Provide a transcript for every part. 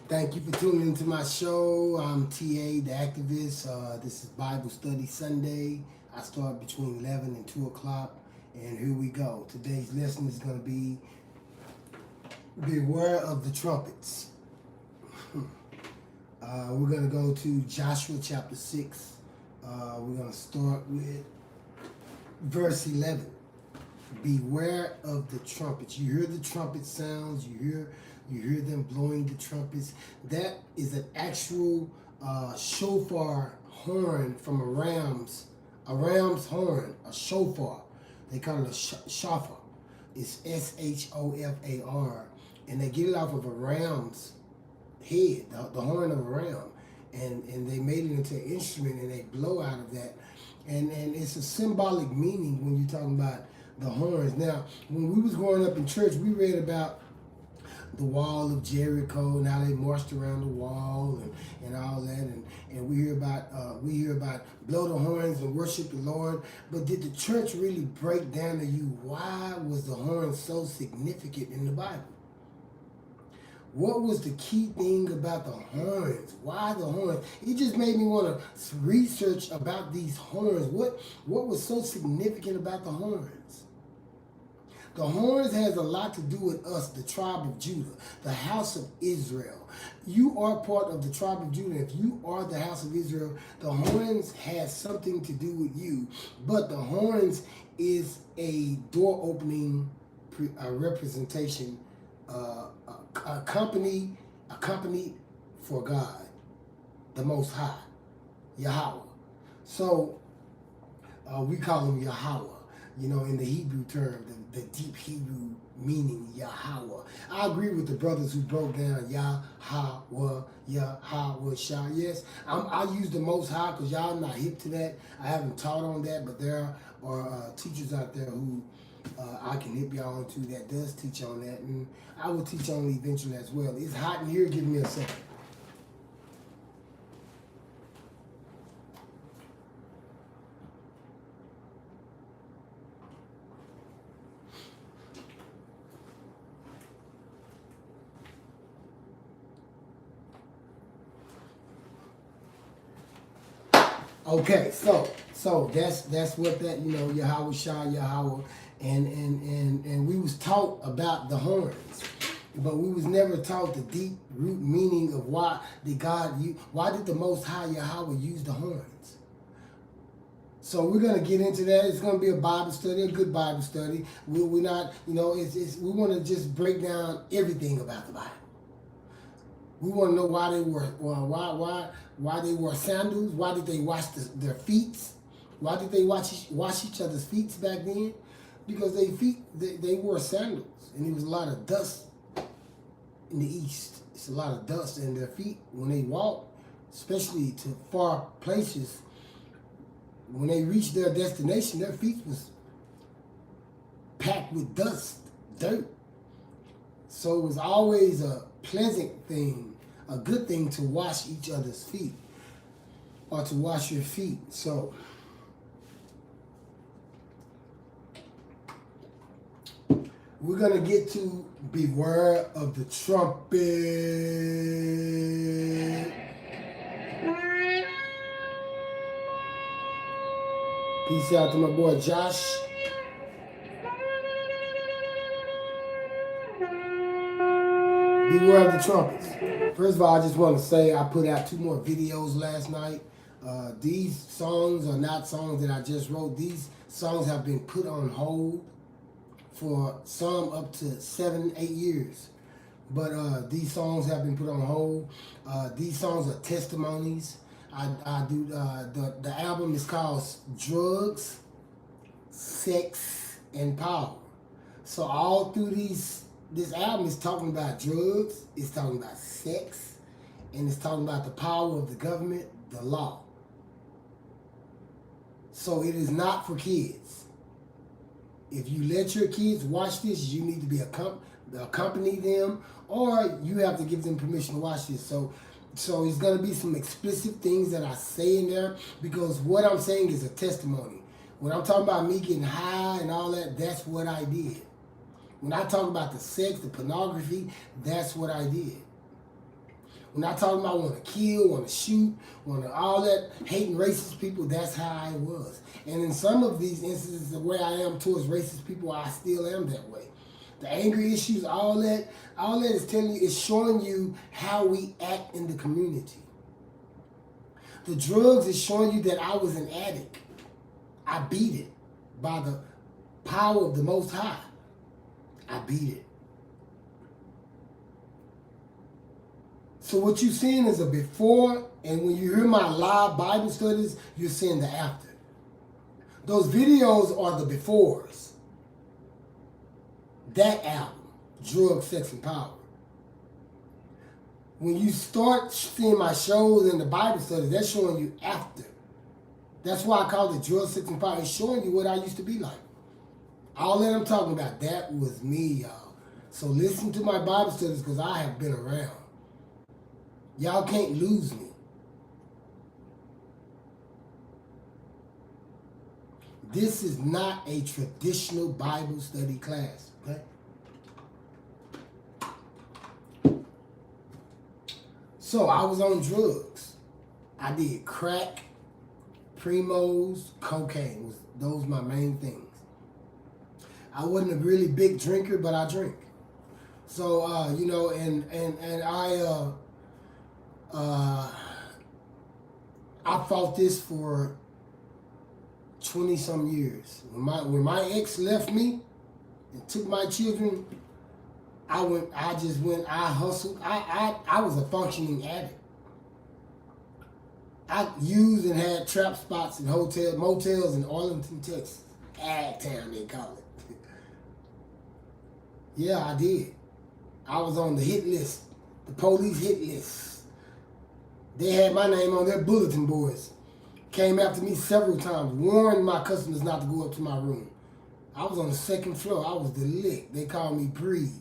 Thank you for tuning into my show. I'm TA, the activist. This is Bible Study Sunday. I start between 11 and 2 o'clock. And here we go. Today's lesson is going to be Beware of the Trumpets. We're going to go to Joshua chapter 6. We're going to start with verse 11. Beware of the trumpets. You hear the trumpet sounds. You hear them blowing the trumpets. That is an actual shofar horn from a ram's horn, a shofar. They call it a shofar. It's S-H-O-F-A-R. And they get it off of a ram's head, the horn of a ram. And they made it into an instrument and they blow out of that. And it's a symbolic meaning when you're talking about the horns. Now, when we was growing up in church, we read about the wall of Jericho and how they marched around the wall and all that, and we hear about blow the horns and worship the Lord. But did the church really break down to you why was the horn so significant in the Bible? What was the key thing about the horns? Why the horns? It just made me want to research about these horns. What was so significant about the horns? The horns has a lot to do with us, the tribe of Judah, the house of Israel. You are part of the tribe of Judah. If you are the house of Israel, the horns has something to do with you. But the horns is a door opening representation, a company for God, the Most High, Yahweh. So we call him Yahweh. You know, in the Hebrew term, the deep Hebrew meaning Yahweh. I agree with the brothers who broke down Yahweh, Yahweh Shah. Yes, I use the Most High because y'all not hip to that. I haven't taught on that, but there are teachers out there who I can hip y'all onto that does teach on that, and I will teach on it eventually as well. It's hot in here. Give me a second. Okay, so that's what that, you know, Yahweh Shah, Yahweh, and we was taught about the horns, but we was never taught the deep root meaning of why did the Most High Yahweh use the horns. So we're gonna get into that. It's gonna be a Bible study, a good Bible study. We're not, you know, we want to just break down everything about the Bible. We want to know why they why they wore sandals. Why did they wash their feet? Why did they wash each other's feet back then? Because they wore sandals, and there was a lot of dust in the East. It's a lot of dust in their feet when they walk, especially to far places. When they reached their destination, their feet was packed with dust, dirt. So it was always a pleasant thing, a good thing to wash each other's feet or to wash your feet. So we're going to get to beware of the trumpet. Peace out to my boy Josh. Beware of the trumpets. First of all, I just want to say I put out 2 more videos last night. These songs are not songs that I just wrote. These songs have been put on hold for some up to 7, 8 years. But these songs have been put on hold. These songs are testimonies. I do the album is called Drugs, Sex, and Power. So all through this album is talking about drugs, it's talking about sex, and it's talking about the power of the government, the law. So it is not for kids. If you let your kids watch this, you need to be accompany them, or you have to give them permission to watch this. So it's going to be some explicit things that I say in there, because what I'm saying is a testimony. When I'm talking about me getting high and all that, that's what I did. When I talk about the sex, the pornography, that's what I did. When I talk about want to kill, want to shoot, want to all that, hating racist people, that's how I was. And in some of these instances, the way I am towards racist people, I still am that way. The angry issues, all that is telling you, is showing you how we act in the community. The drugs is showing you that I was an addict. I beat it by the power of the Most High. I beat it. So what you're seeing is a before, and when you hear my live Bible studies, you're seeing the after. Those videos are the befores. That album, Drug, Sex, and Power. When you start seeing my shows and the Bible studies, that's showing you after. That's why I call it Drug, Sex, and Power. It's showing you what I used to be like. All that I'm talking about, that was me, y'all. So listen to my Bible studies because I have been around. Y'all can't lose me. This is not a traditional Bible study class, okay? So I was on drugs. I did crack, primos, cocaine. Those my main things. I wasn't a really big drinker, but I drink. So you know, and I fought this for 20-some years. When my ex left me and took my children, I hustled. I was a functioning addict. I used and had trap spots in motels in Arlington, Texas. Ag Town, they call it. Yeah, I did. I was on the hit list, the police hit list. They had my name on their bulletin boards. Came after me several times, warned my customers not to go up to my room. I was on the second floor. I was the lick. They called me Breeze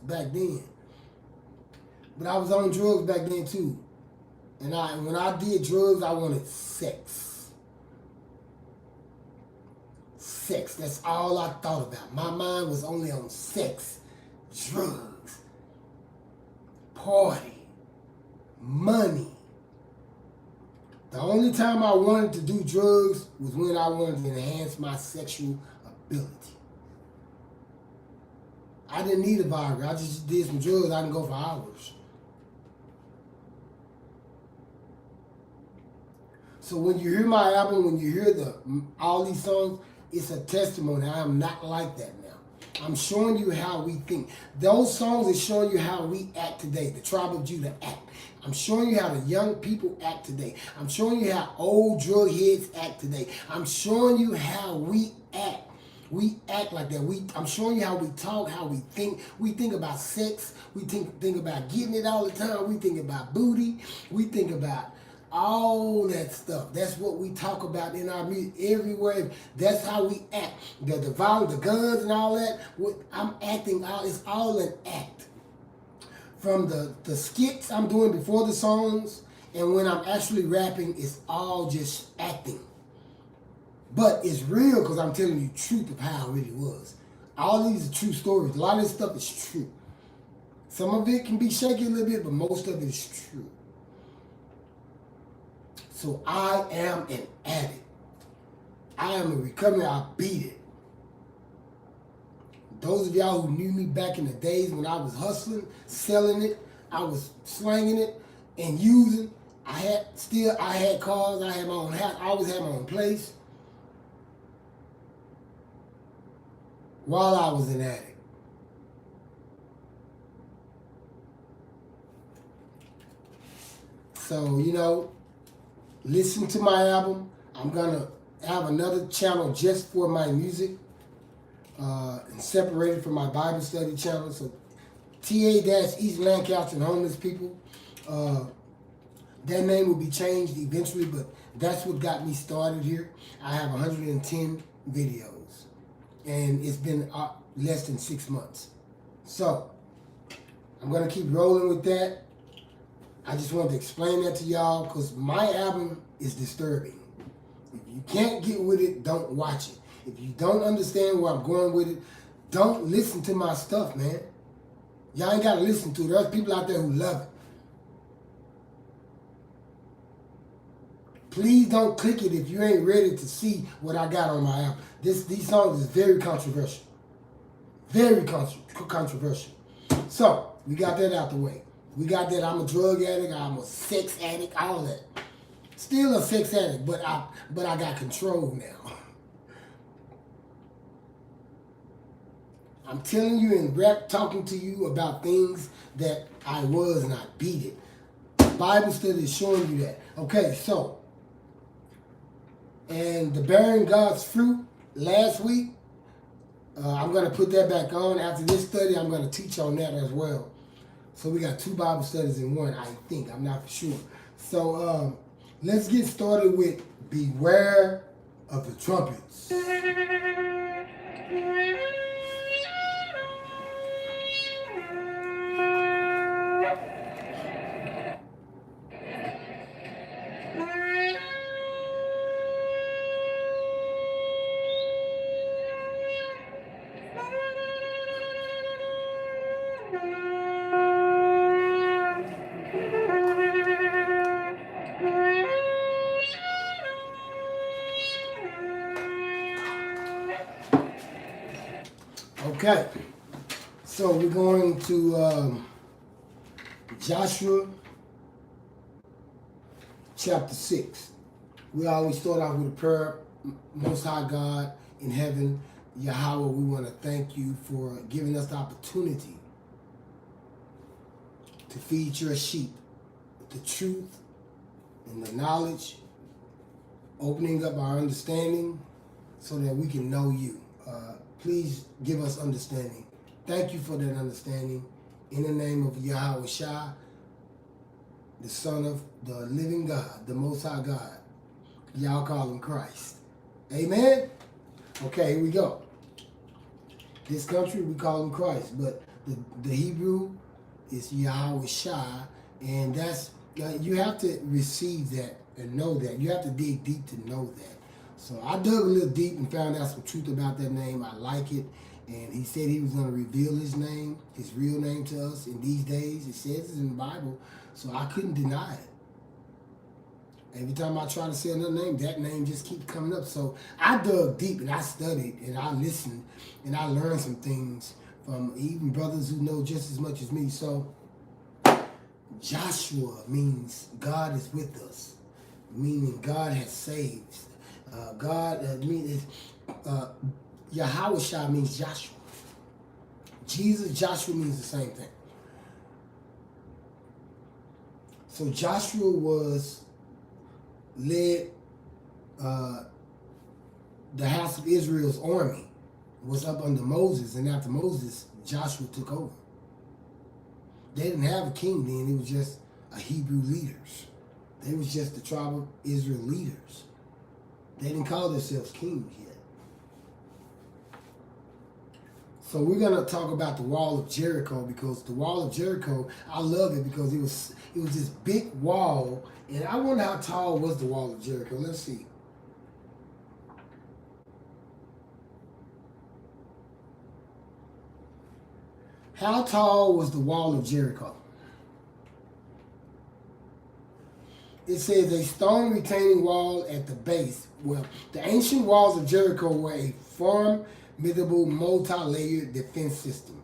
back then. But I was on drugs back then too. And when I did drugs, I wanted sex. Sex, that's all I thought about. My mind was only on sex, drugs, party, money. The only time I wanted to do drugs was when I wanted to enhance my sexual ability. I didn't need a Viagra. I just did some drugs. I can go for hours. So when you hear my album, when you hear all these songs, it's a testimony. I am not like that now. I'm showing you how we think. Those songs are showing you how we act today. The Tribe of Judah act. I'm showing you how the young people act today. I'm showing you how old drug heads act today. I'm showing you how we act. We act like that. I'm showing you how we talk, how we think. We think about sex. We think about getting it all the time. We think about booty. We think about all that stuff. That's what we talk about in our music everywhere. That's how we act. The violence, the guns and all that. I'm acting out. It's all an act. From the skits I'm doing before the songs and when I'm actually rapping, it's all just acting. But it's real because I'm telling you the truth of how it really was. All these are true stories. A lot of this stuff is true. Some of it can be shaky a little bit, but most of it is true. So I am an addict. I am a recovery. I beat it. Those of y'all who knew me back in the days when I was hustling, selling it, I was slanging it and using. I had cars. I had my own house. I always had my own place. While I was an addict. So, you know, listen to my album. I'm going to have another channel just for my music and separated from my Bible study channel. So, TA-East Lancaster and Homeless People. That name will be changed eventually, but that's what got me started here. I have 110 videos. And it's been less than 6 months. So, I'm going to keep rolling with that. I just wanted to explain that to y'all because my album is disturbing. If you can't get with it, don't watch it. If you don't understand where I'm going with it, don't listen to my stuff, man. Y'all ain't got to listen to it. There's people out there who love it. Please don't click it if you ain't ready to see what I got on my album. These songs is very controversial. Very controversial. So, we got that out the way. We got that I'm a drug addict, I'm a sex addict, all that. Still a sex addict, but I got control now. I'm telling you in rap, talking to you about things that I was and I beat it. Bible study is showing you that. Okay, so, and the bearing God's fruit last week, I'm going to put that back on. After this study, I'm going to teach on that as well. So we got 2 Bible studies in one, I think. I'm not for sure. So let's get started with Beware of the Trumpets. Okay, so we're going to Joshua chapter 6. We always start off with a prayer. Most High God in heaven, Yahweh, we want to thank you for giving us the opportunity to feed your sheep with the truth and the knowledge, opening up our understanding so that we can know you. Please give us understanding. Thank you for that understanding. In the name of Yahweh Shai, the Son of the living God, the Most High God. Y'all call him Christ. Amen? Okay, here we go. This country, we call him Christ, but the Hebrew is Yahweh Shai, and that's, you have to receive that and know that. You have to dig deep to know that. So I dug a little deep and found out some truth about that name. I like it. And he said he was going to reveal his name, his real name to us in these days. It says it's in the Bible, so I couldn't deny it. Every time I try to say another name, that name just keeps coming up. So I dug deep and I studied and I listened and I learned some things from even brothers who know just as much as me. So Joshua means God is with us, meaning God has saved. Yahweh Shai means Joshua. Jesus, Joshua means the same thing. So Joshua was led, the house of Israel's army was up under Moses, and after Moses, Joshua took over. They didn't have a king then, it was just a Hebrew leaders. They was just the tribe of Israel leaders. They didn't call themselves kings yet. So we're going to talk about the wall of Jericho, because the wall of Jericho, I love it because it was this big wall, and I wonder how tall was the wall of Jericho. Let's see. How tall was the wall of Jericho? It says a stone retaining wall at the base. Well, the ancient walls of Jericho were a formidable multi-layered defense system.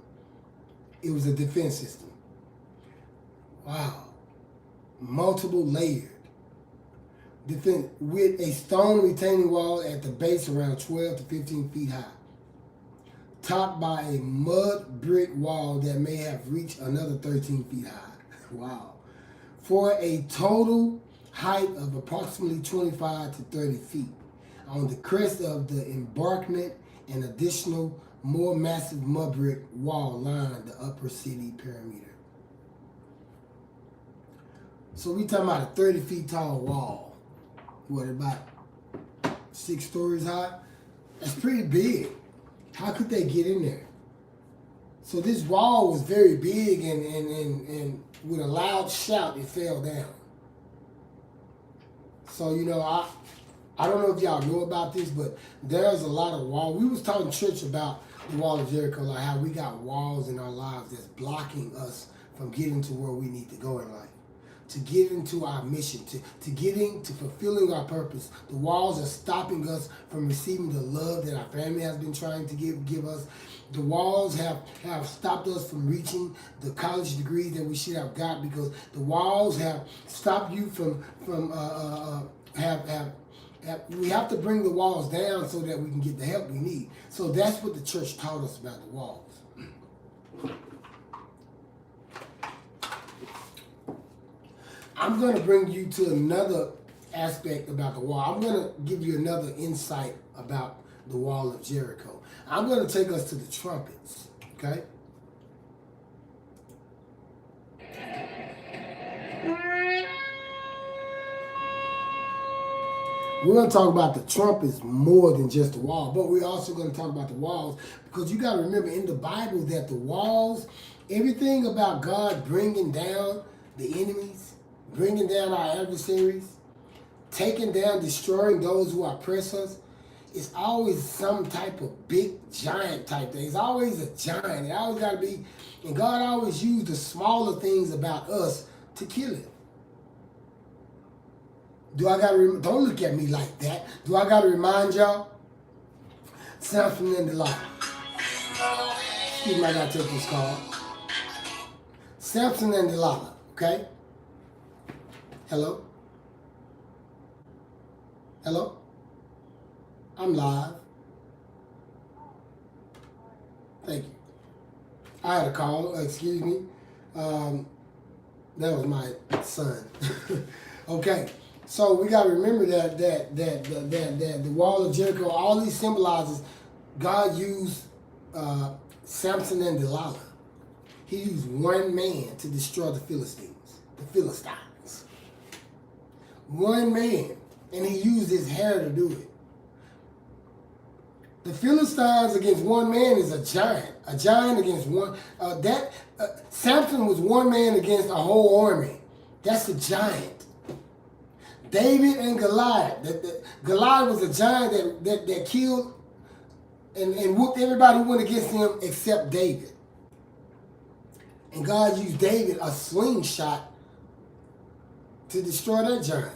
It was a defense system. Wow. Multiple layered. Defense with a stone retaining wall at the base around 12 to 15 feet high. Topped by a mud brick wall that may have reached another 13 feet high. Wow. For a total height of approximately 25 to 30 feet. On the crest of the embankment, an additional, more massive mud brick wall lined the upper city perimeter. So we talking about a 30 feet tall wall. What, about 6 stories high? That's pretty big. How could they get in there? So this wall was very big, and with a loud shout, it fell down. So, you know, I don't know if y'all know about this, but there's a lot of walls. We was talking church about the wall of Jericho, like how we got walls in our lives that's blocking us from getting to where we need to go in life, to get into our mission, to fulfilling our purpose. The walls are stopping us from receiving the love that our family has been trying to give us. The walls have stopped us from reaching the college degrees that we should have got, because the walls have stopped you from we have to bring the walls down so that we can get the help we need. So that's what the church taught us about the walls. I'm going to bring you to another aspect about the wall. I'm going to give you another insight about the wall of Jericho. I'm going to take us to the trumpets, okay? We're going to talk about the trumpets more than just the wall, but we're also going to talk about the walls, because you got to remember in the Bible that the walls, everything about God bringing down the enemies, bringing down our adversaries, taking down, destroying those who oppress us, it's always some type of big giant type thing. It's always a giant. It always got to be, and God always used the smaller things about us to kill it. Do I got to, don't look at me like that. Do I got to remind y'all? Something in the life. Excuse me, I gotta take this call. Samson and Delilah, okay? Hello? Hello? I'm live. Thank you. I had a call, excuse me. That was my son. Okay, so we got to remember that the wall of Jericho, all these symbolizes God used Samson and Delilah. He used one man to destroy the Philistines. One man, and he used his hair to do it. The Philistines against one man is a giant. A giant against one. Samson was one man against a whole army. That's a giant. David and Goliath. Goliath was a giant that killed and whooped everybody who went against him except David. And God used David, a slingshot, to destroy that giant.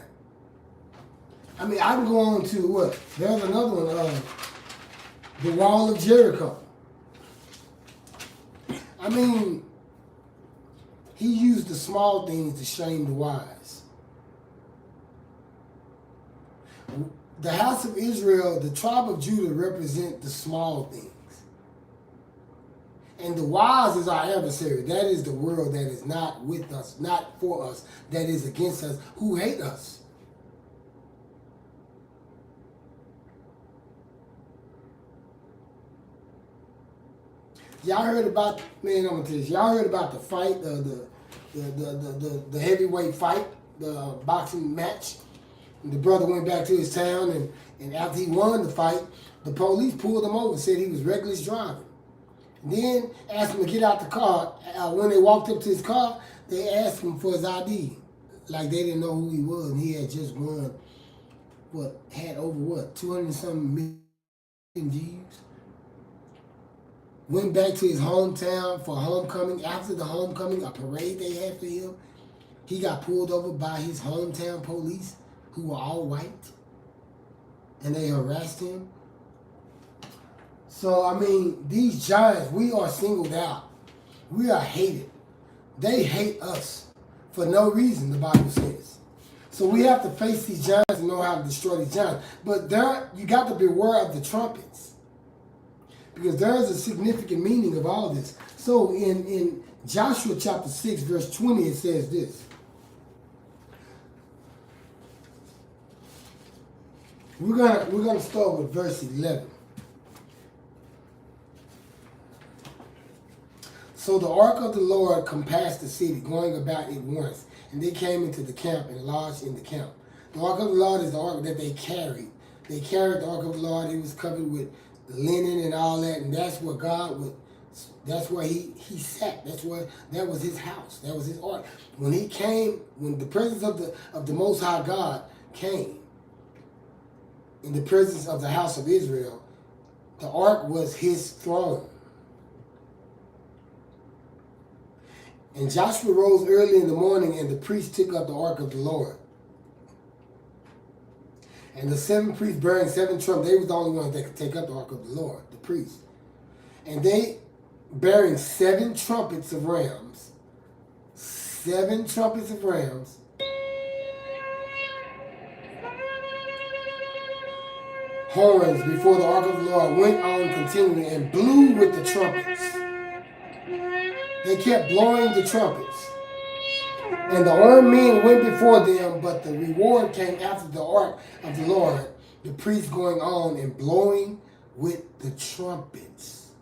I mean, I can go on to what? There's another one. The wall of Jericho. I mean, he used the small things to shame the wise. The house of Israel, the tribe of Judah, represent the small things. And the wise is our adversary. That is the world that is not with us, not for us, that is against us, who hate us. Y'all heard about, man, I'm gonna tell you, y'all heard about the fight, the heavyweight fight, the boxing match. And the brother went back to his town, and after he won the fight, the police pulled him over and said he was reckless driving. And then asked him to get out the car. When they walked up to his car, they asked him for his ID. Like they didn't know who he was, and he had just won, had over 200-something million views. Went back to his hometown for homecoming. After the homecoming, a parade they had for him, he got pulled over by his hometown police, who were all white, and they harassed him. So, I mean, these giants, we are singled out. We are hated. They hate us for no reason, the Bible says. So we have to face these giants and know how to destroy these giants. But you got to beware of the trumpets, because there is a significant meaning of all this. So in Joshua chapter 6, verse 20, it says this. We're gonna start with verse 11. So the ark of the Lord compassed the city, going about it once, and they came into the camp and lodged in the camp. The ark of the Lord is the ark that they carried. They carried the ark of the Lord. It was covered with linen and all that, and that's where God would. That's where he sat. That was his house. That was his ark. When he came, when the presence of the Most High God came, in the presence of the house of Israel, the ark was his throne. And Joshua rose early in the morning, and the priests took up the ark of the Lord. And the 7 priests bearing 7 trumpets, they were the only ones that could take up the ark of the Lord, the priests. And they bearing 7 trumpets of rams, 7 trumpets of rams, horns before the ark of the Lord, went on continually and blew with the trumpets. They kept blowing the trumpets. And the armed men went before them, but the reward came after the ark of the Lord, the priests going on and blowing with the trumpets.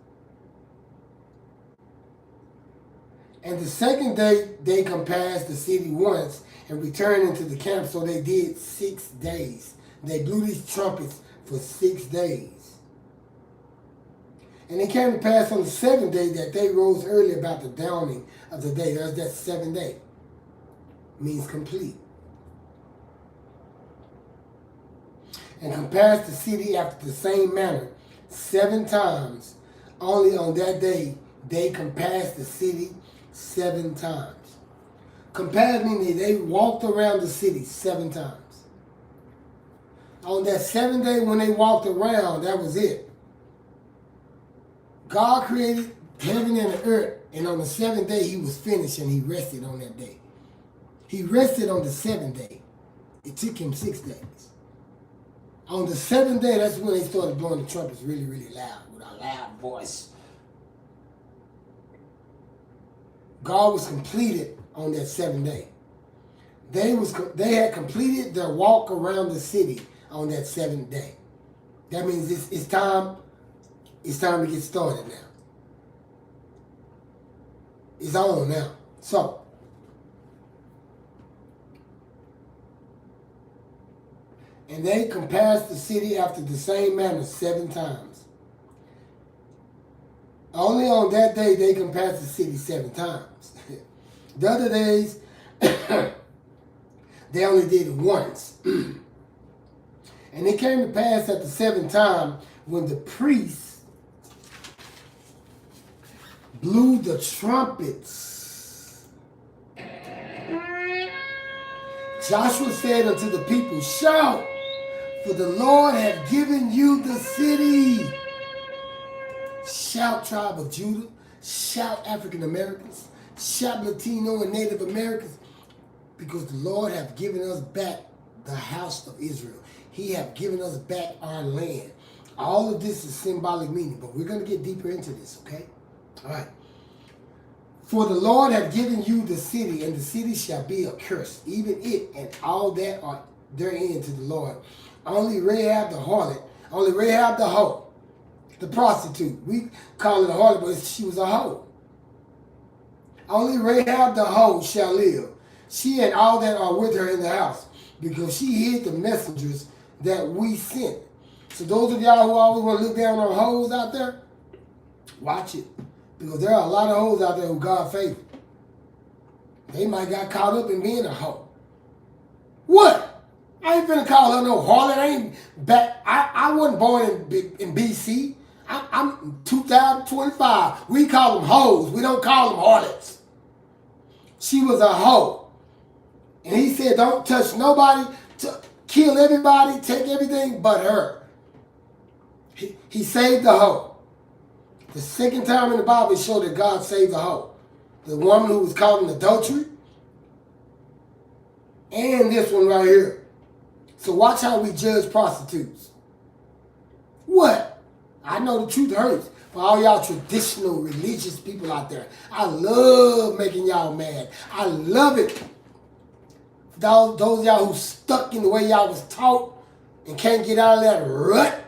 And the second day they compassed the city once and returned into the camp, so they did 6 days. They blew these trumpets for 6 days. And it came to pass on the 7th day that they rose early about the dawning of the day. There's that 7th day. Means complete. And compassed the city after the same manner 7 times. Only on that day they compassed the city 7 times. Compassed meaning they walked around the city 7 times. On that 7th day when they walked around, that was it. God created heaven and the earth, and on the seventh day he was finished, and he rested on that day. He rested on the seventh day. It took him 6 days. On the seventh day, that's when they started blowing the trumpets really, really loud, with a loud voice. God was completed on that seventh day. They had completed their walk around the city on that seventh day. That means it's time to get started now. It's on now. So, and they compassed the city after the same manner 7 times. Only on that day they compassed the city 7 times. The other days, they only did it once. And it came to pass at the 7th time when the priests blew the trumpets. Joshua said unto the people, shout, for the Lord hath given you the city. Shout, tribe of Judah. Shout, African Americans. Shout, Latino and Native Americans. Because the Lord hath given us back the house of Israel. He hath given us back our land. All of this is symbolic meaning, but we're going to get deeper into this, okay? All right. For the Lord hath given you the city, and the city shall be accursed, even it and all that are therein to the Lord. Only Rahab the harlot, only Rahab the hoe, the prostitute. We call it a harlot, but she was a hoe. Only Rahab the hoe shall live, she and all that are with her in the house, because she hid the messengers that we sent. So those of y'all who always want to look down on hoes out there, watch it. Because there are a lot of hoes out there who God favored. They might got caught up in being a hoe. What? I ain't finna call her no harlot. I wasn't born in BC. I'm 2025. We call them hoes. We don't call them harlots. She was a hoe. And he said, don't touch nobody, kill everybody, take everything but her. He saved the hoe. The second time in the Bible, it showed that God saved the hoe. The woman who was caught in adultery. And this one right here. So watch how we judge prostitutes. What? I know the truth hurts. For all y'all traditional religious people out there, I love making y'all mad. I love it. Those of y'all who stuck in the way y'all was taught and can't get out of that rut.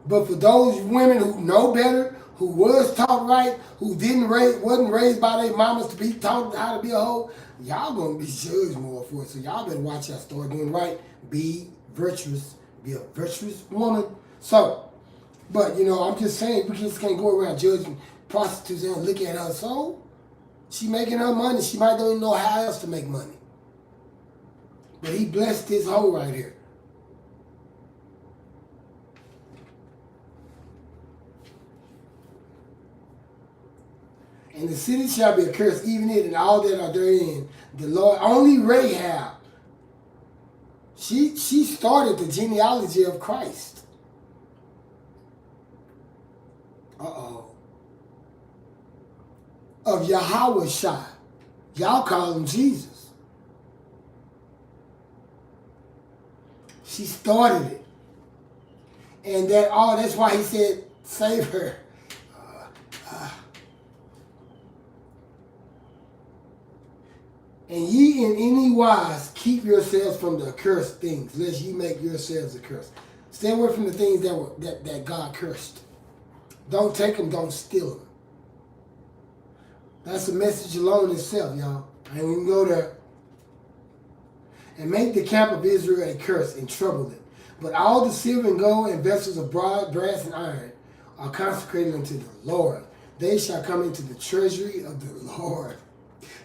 But for those women who know better, who was taught right, who wasn't raised by their mamas to be taught how to be a hoe, y'all gonna be judged more for it. So y'all better watch out, start doing right, be virtuous, be a virtuous woman. So, but you know, I'm just saying, we just can't go around judging prostitutes and look at her. So, she making her money. She might not even know how else to make money. But he blessed this hoe right here. And the city shall be accursed, even it and all that are therein. The Lord, only Rahab, she started the genealogy of Christ. Of Yahweh Shai. Y'all call him Jesus. She started it. And that's why he said, save her. And ye in any wise keep yourselves from the accursed things, lest ye make yourselves accursed. Stay away from the things that God cursed. Don't take them, don't steal them. That's a message alone itself, y'all. I ain't even go there. And make the camp of Israel a curse and trouble it. But all the silver and gold and vessels of brass and iron are consecrated unto the Lord. They shall come into the treasury of the Lord.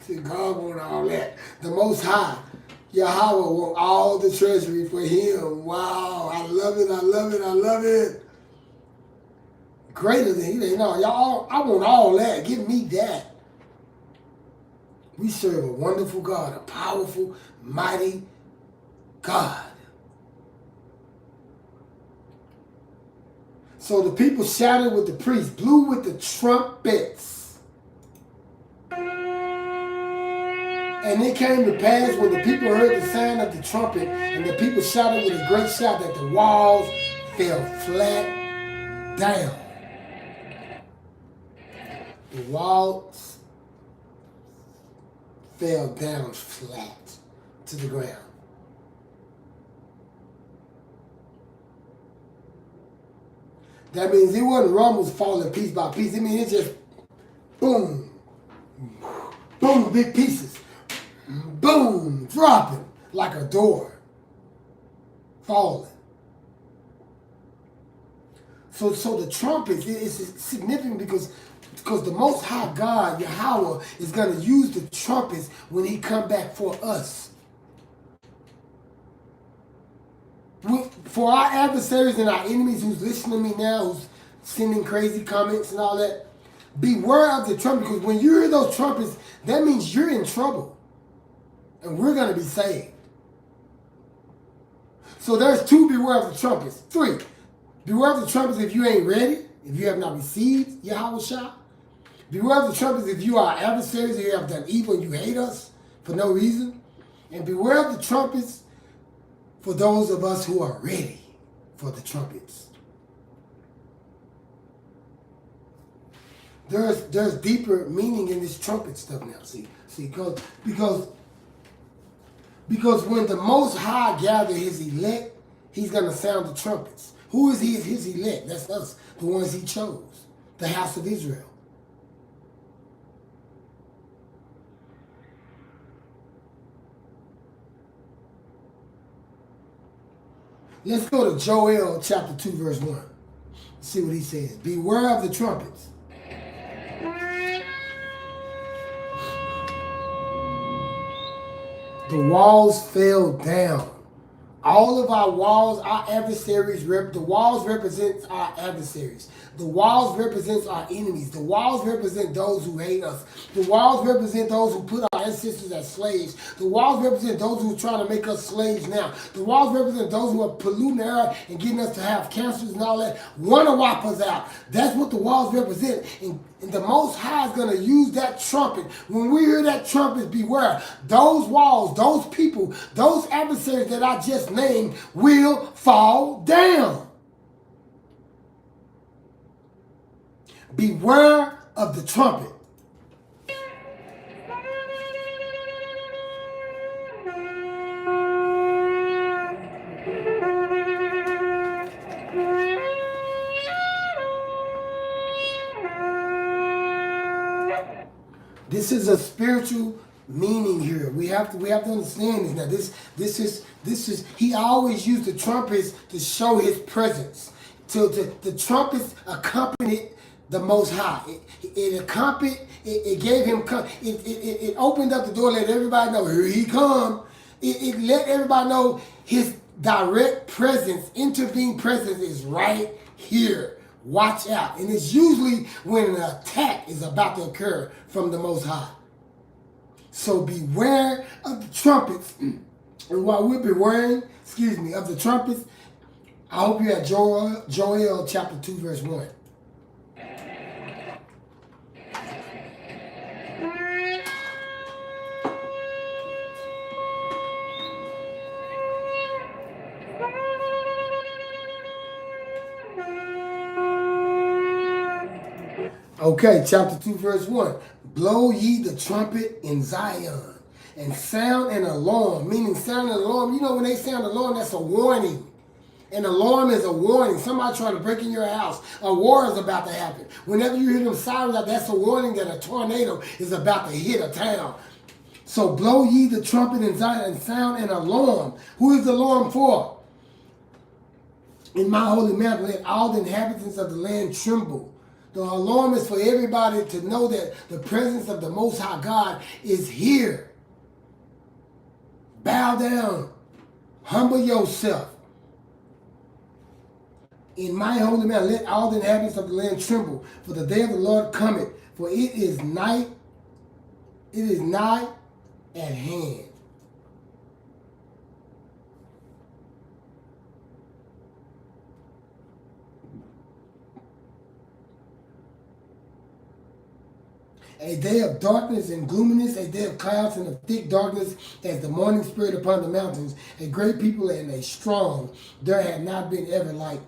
See, God want all that. The Most High, Yahweh, want all the treasury for him. Wow, I love it, I love it, I love it. Greater than he, no, y'all, I want all that. Give me that. We serve a wonderful God, a powerful, mighty God. So the people shouted with the priests, blew with the trumpets. And it came to pass when the people heard the sound of the trumpet, and the people shouted with a great shout, that the walls fell flat down. The walls fell down flat to the ground. That means it wasn't rumbles falling piece by piece. I mean, it just boom, boom, big pieces, boom, dropping like a door, falling. So the trumpets is significant because the Most High God, Yahweh, is going to use the trumpets when He come back for us. For our adversaries and our enemies who's listening to me now, who's sending crazy comments and all that, beware of the trumpet, because when you hear those trumpets, that means you're in trouble. And we're going to be saved. So there's 2, beware of the trumpets. 3, beware of the trumpets if you ain't ready, if you have not received Yahweh Shah. Beware of the trumpets if you are adversaries, if you have done evil and you hate us for no reason. And beware of the trumpets for those of us who are ready for the trumpets. There's deeper meaning in this trumpet stuff now. See, because when the Most High gather His elect, He's gonna sound the trumpets. Who is He? His elect. That's us, the ones He chose, the house of Israel. Let's go to Joel chapter 2, verse 1. See what he says. Beware of the trumpets. The walls fell down. All of our walls, our adversaries, the walls represent our adversaries. The walls represent our enemies. The walls represent those who hate us. The walls represent those who put our ancestors as slaves. The walls represent those who are trying to make us slaves now. The walls represent those who are polluting the air and getting us to have cancers and all that. Want to wipe us out. That's what the walls represent. And the Most High is going to use that trumpet. When we hear that trumpet, beware. Those walls, those people, those adversaries that I just named will fall down. Beware of the trumpet. This is a spiritual meaning here. We have to understand this. Now, this is He always used the trumpets to show His presence. So the trumpets accompanied the Most High. It gave Him, it opened up the door, let everybody know, here He come. It let everybody know His direct presence, intervening presence is right here. Watch out. And it's usually when an attack is about to occur from the Most High. So beware of the trumpets. And while we're bewaring, of the trumpets, I hope you had Joel chapter 2, verse 1. Okay, chapter 2, verse 1. Blow ye the trumpet in Zion, and sound an alarm, meaning sound an alarm. You know when they sound an alarm, that's a warning. An alarm is a warning. Somebody trying to break in your house. A war is about to happen. Whenever you hear them sirens, that's a warning that a tornado is about to hit a town. So blow ye the trumpet in Zion and sound an alarm. Who is the alarm for? In my holy mountain, let all the inhabitants of the land tremble. The alarm is for everybody to know that the presence of the Most High God is here. Bow down. Humble yourself. In my holy mountain, let all the inhabitants of the land tremble, for the day of the Lord cometh. For it is night, It is nigh at hand. A day of darkness and gloominess, a day of clouds and of thick darkness, as the morning spread upon the mountains. A great people and a strong, there had not been ever like,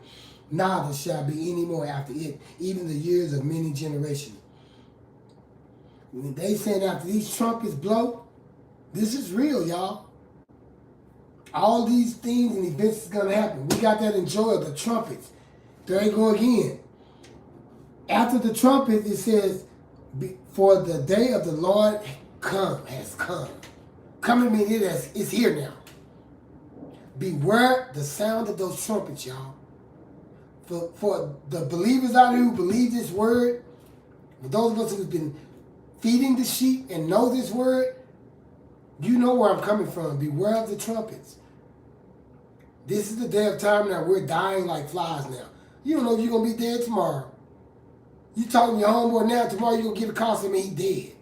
neither shall be any more after it, even the years of many generations. When they saying after these trumpets blow, this is real, y'all. All these things and events is going to happen. We got that in Joel, the trumpets. There they go again. After the trumpet, it says, for the day of the Lord has come. Coming means it's here now. Beware the sound of those trumpets, y'all. For the believers out here who believe this word, for those of us who've been feeding the sheep and know this word, you know where I'm coming from. Beware of the trumpets. This is the day of time now. We're dying like flies now. You don't know if you're going to be dead tomorrow. You talking to your homeboy now, tomorrow you're going to get a call saying he dead.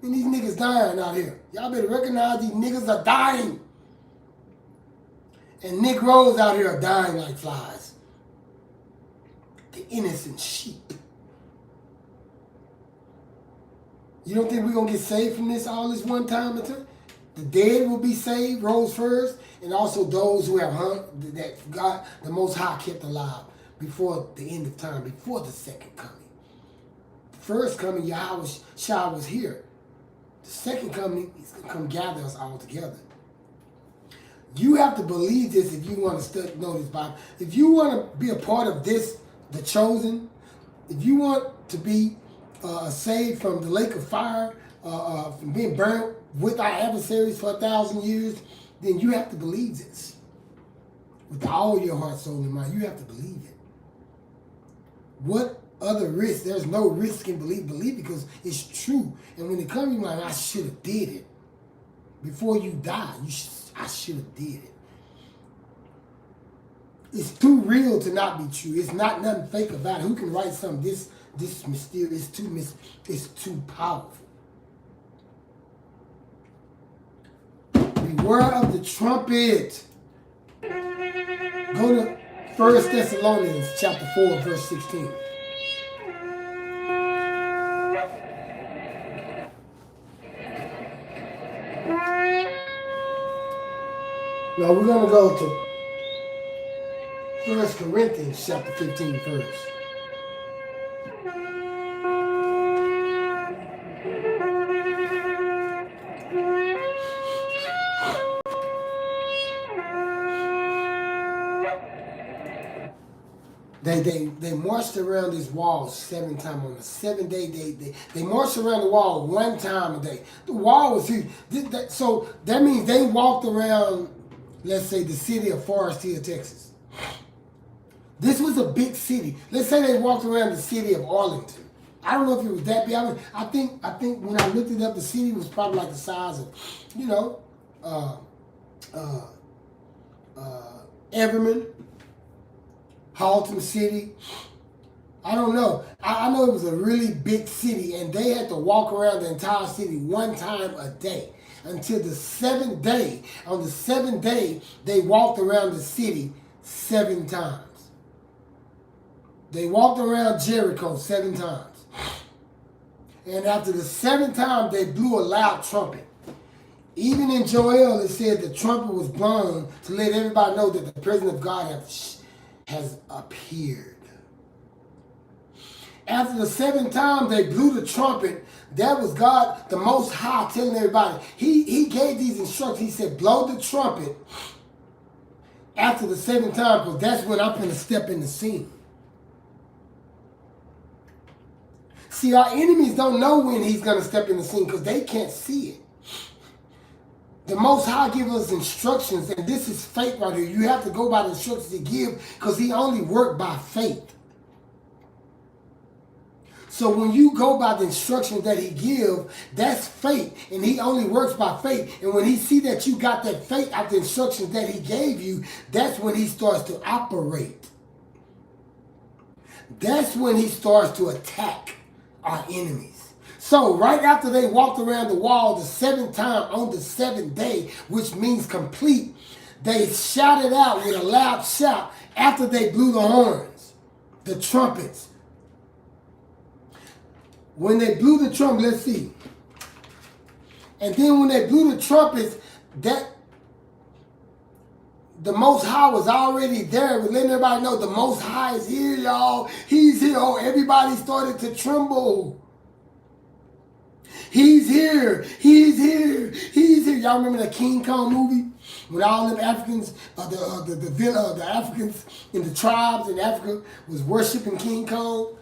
And these niggas dying out here. Y'all better recognize these niggas are dying. And Negroes out here are dying like flies. The innocent sheep. You don't think we're going to get saved from this all this one time? The dead will be saved, rose first, and also those who have hung, that God, the Most High, kept alive before the end of time, before the second coming. The first coming, Yahweh Shah was here. The second coming, he's going to come gather us all together. You have to believe this if you want to know this Bible. If you want to be a part of this, the chosen, if you want to be saved from the lake of fire, from being burned with our adversaries for 1,000 years, then you have to believe this. With all your heart, soul, and mind, you have to believe it. What other risk? There's no risk in believe because it's true. And when it comes, you're like, I should have did it. Before you die, I should have did it. It's too real to not be true. It's not nothing fake about it. Who can write something this mysterious? It's too powerful. Beware of the trumpet. Go to 1 Thessalonians chapter 4, verse 16. Now we're going to go to 1 Corinthians chapter 15 first. They marched around this wall 7 times on the 7th day. They marched around the wall 1 time a day. The wall was huge. So that means they walked around, let's say, the city of Forest Hill, Texas. This was a big city. Let's say they walked around the city of Arlington. I don't know if it was that big. I think when I looked it up, the city was probably like the size of, Everman, Halton City. I don't know. I know it was a really big city, and they had to walk around the entire city 1 time a day until the 7th day. On the 7th day, they walked around the city 7 times. They walked around Jericho 7 times. And after the 7th time, they blew a loud trumpet. Even in Joel, it said the trumpet was blown to let everybody know that the presence of God has appeared. After the 7th time they blew the trumpet, that was God, the Most High, telling everybody. He gave these instructions. He said, blow the trumpet after the 7th time, because that's when I'm going to step in the scene. See, our enemies don't know when he's going to step in the scene because they can't see it. The Most High gives us instructions, and this is faith right here. You have to go by the instructions he gives because he only worked by faith. So when you go by the instructions that he gives, that's faith, and he only works by faith. And when he see that you got that faith out the instructions that he gave you, that's when he starts to operate. That's when he starts to attack our enemies. So right after they walked around the wall the seventh time on the seventh day, which means complete, they shouted out with a loud shout after they blew the horns, the trumpets. When they blew the trumpet, let's see. And then when they blew the trumpets, that the Most High was already there. We're letting everybody know the Most High is here, y'all. He's here. Oh, everybody started to tremble. He's here. He's here. He's here. Y'all remember the King Kong movie? When all them Africans, the Africans in the tribes in Africa was worshiping King Kong.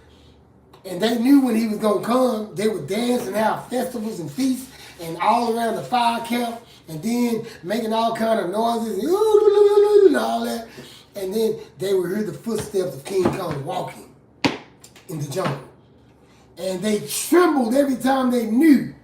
And they knew when he was going to come, they would dance and have festivals and feasts and all around the fire camp, and then making all kind of noises and all that. And then they would hear the footsteps of King Kong walking in the jungle. And they trembled every time they knew.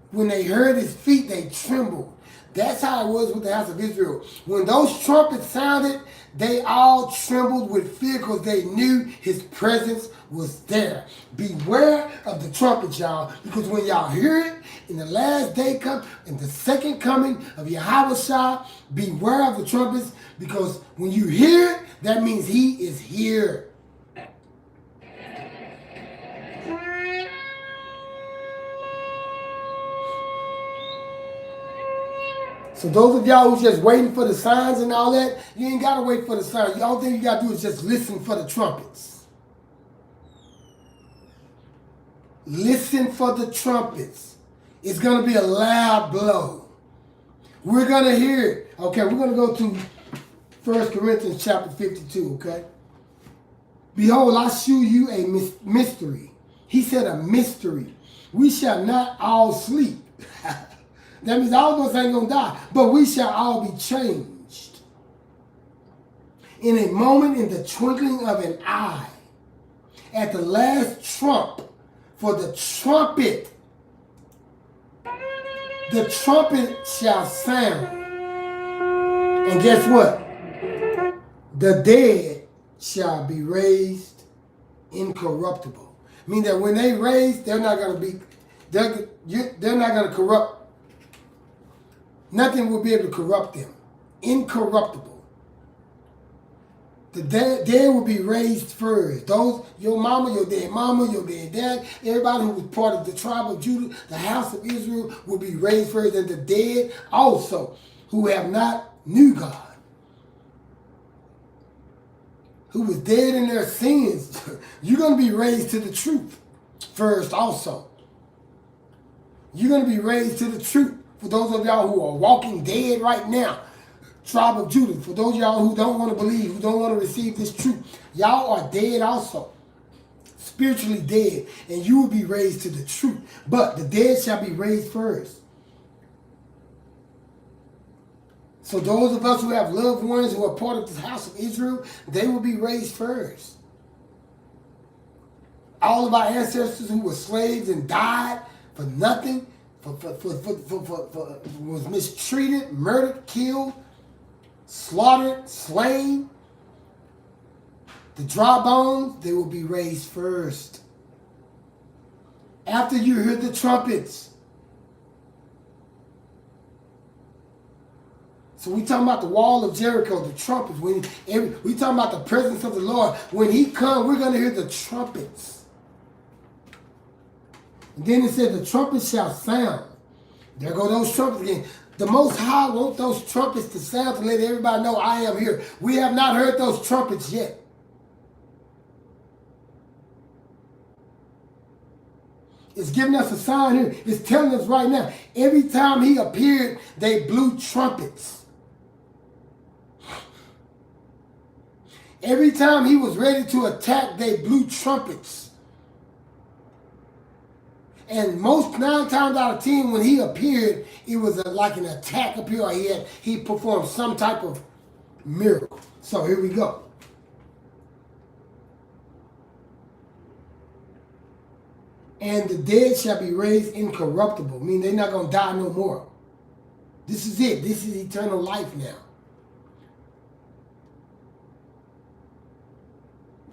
When they heard his feet, they trembled. That's how it was with the house of Israel. When those trumpets sounded, they all trembled with fear because they knew his presence was there. Beware of the trumpets, y'all, because when y'all hear it, in the last day come, in the second coming of Yahweh, beware of the trumpets, because when you hear it, that means he is here. So those of y'all who's just waiting for the signs and all that, you ain't got to wait for the signs. The only thing you got to do is just listen for the trumpets. Listen for the trumpets. It's going to be a loud blow. We're going to hear it. Okay, we're going to go to 1 Corinthians chapter 52, okay? Behold, I shew you a mystery. He said a mystery. We shall not all sleep. That means all of us ain't going to die, but we shall all be changed. In a moment, in the twinkling of an eye, at the last trump, for the trumpet shall sound. And guess what? The dead shall be raised incorruptible. Meaning that when they raise, they're not going to be, they're not going to corrupt. Nothing will be able to corrupt them. Incorruptible. The dead will be raised first. Those, your mama, your dead dad, everybody who was part of the tribe of Judah, the house of Israel, will be raised first. And the dead also, who have not knew God, who was dead in their sins, you're going to be raised to the truth first also. You're going to be raised to the truth. For those of y'all who are walking dead right now, tribe of Judah, for those of y'all who don't want to believe, who don't want to receive this truth, y'all are dead also. Spiritually dead, and you will be raised to the truth. But the dead shall be raised first. So those of us who have loved ones who are part of the house of Israel, they will be raised first. All of our ancestors who were slaves and died for nothing, was mistreated, murdered, killed, slaughtered, slain. The dry bones, they will be raised first. After you hear the trumpets. So we talking about the wall of Jericho, the trumpets. We talking about the presence of the Lord. When he comes, we're going to hear the trumpets. And then it said the trumpets shall sound. There go those trumpets again. The Most High wants those trumpets to sound to let everybody know I am here. We have not heard those trumpets yet. It's giving us a sign here. It's telling us right now. Every time he appeared, they blew trumpets. Every time he was ready to attack, they blew trumpets. And 9 times out of 10, when he appeared, it was like an attack appeared, or he performed some type of miracle. So here we go. And the dead shall be raised incorruptible. Meaning they're not going to die no more. This is it. This is eternal life now.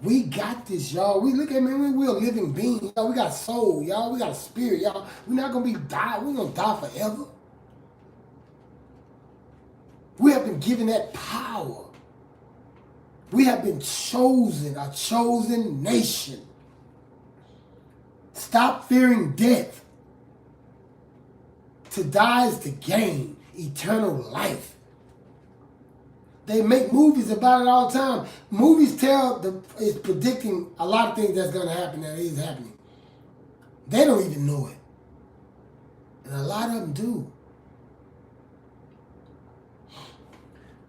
We got this, y'all. We look at me, we're a living being, y'all. We got a soul, y'all. We got a spirit, y'all. We're not gonna die. We're gonna die forever. We have been given that power. We have been chosen, a chosen nation. Stop fearing death. To die is to gain eternal life. They make movies about it all the time. Movies is predicting a lot of things that's going to happen that is happening. They don't even know it. And a lot of them do.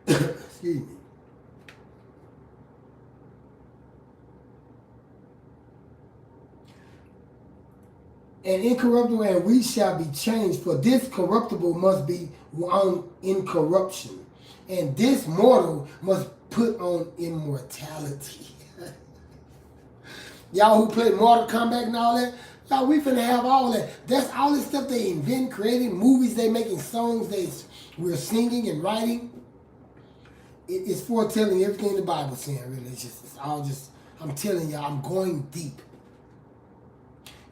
Excuse me. And incorruptible, and we shall be changed, for this corruptible must be on incorruption, and this mortal must put on immortality. Y'all who play Mortal Kombat and all that, y'all, we finna have all that. That's all this stuff they invent, creating movies, they making songs, we're singing and writing. It's foretelling everything the Bible's saying, really. It's all just, I'm telling y'all, I'm going deep.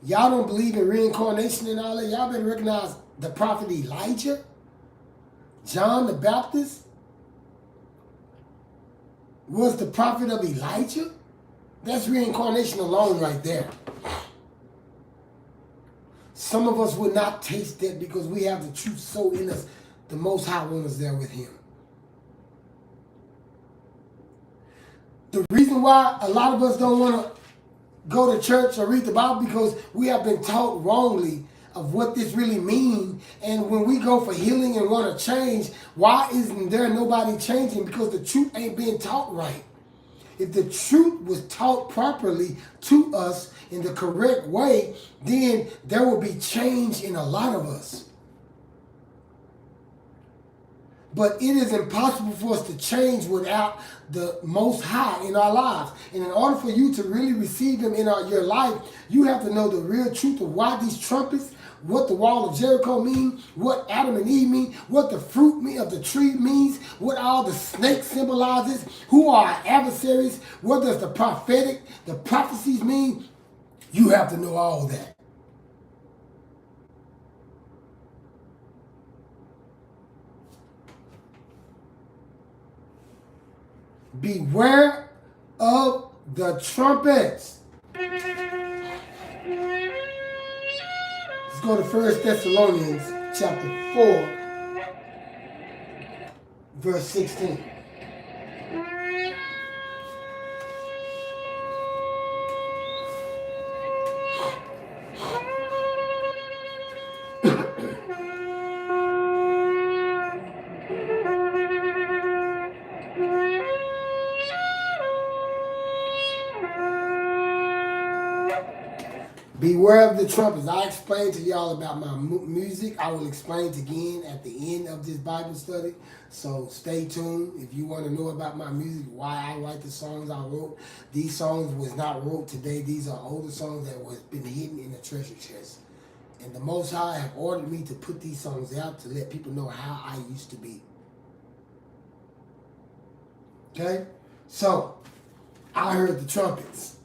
Y'all don't believe in reincarnation and all that. Y'all better recognize the prophet Elijah, John the Baptist was the prophet of Elijah. That's reincarnation alone right there. Some of us will not taste that because we have the truth so in us. The Most High wants us there with him. The reason why a lot of us don't want to go to church or read the Bible because we have been taught wrongly of what this really means. And when we go for healing and want to change, why isn't there nobody changing? Because the truth ain't being taught right. If the truth was taught properly to us in the correct way, then there will be change in a lot of us. But it is impossible for us to change without the Most High in our lives. And in order for you to really receive him in your life, you have to know the real truth of why these trumpets, what the wall of Jericho mean, what Adam and Eve mean, what the fruit of the tree means, what all the snake symbolizes, who are our adversaries, what does the prophecies mean. You have to know all that. Beware of the trumpets. Let's go to 1 Thessalonians chapter 4, verse 16. Beware of the trumpets. I explained to y'all about my music. I will explain it again at the end of this Bible study. So stay tuned. If you want to know about my music, why I write the songs I wrote. These songs was not wrote today. These are older songs that was been hidden in the treasure chest. And the Most High have ordered me to put these songs out to let people know how I used to be. Okay? So, I heard the trumpets.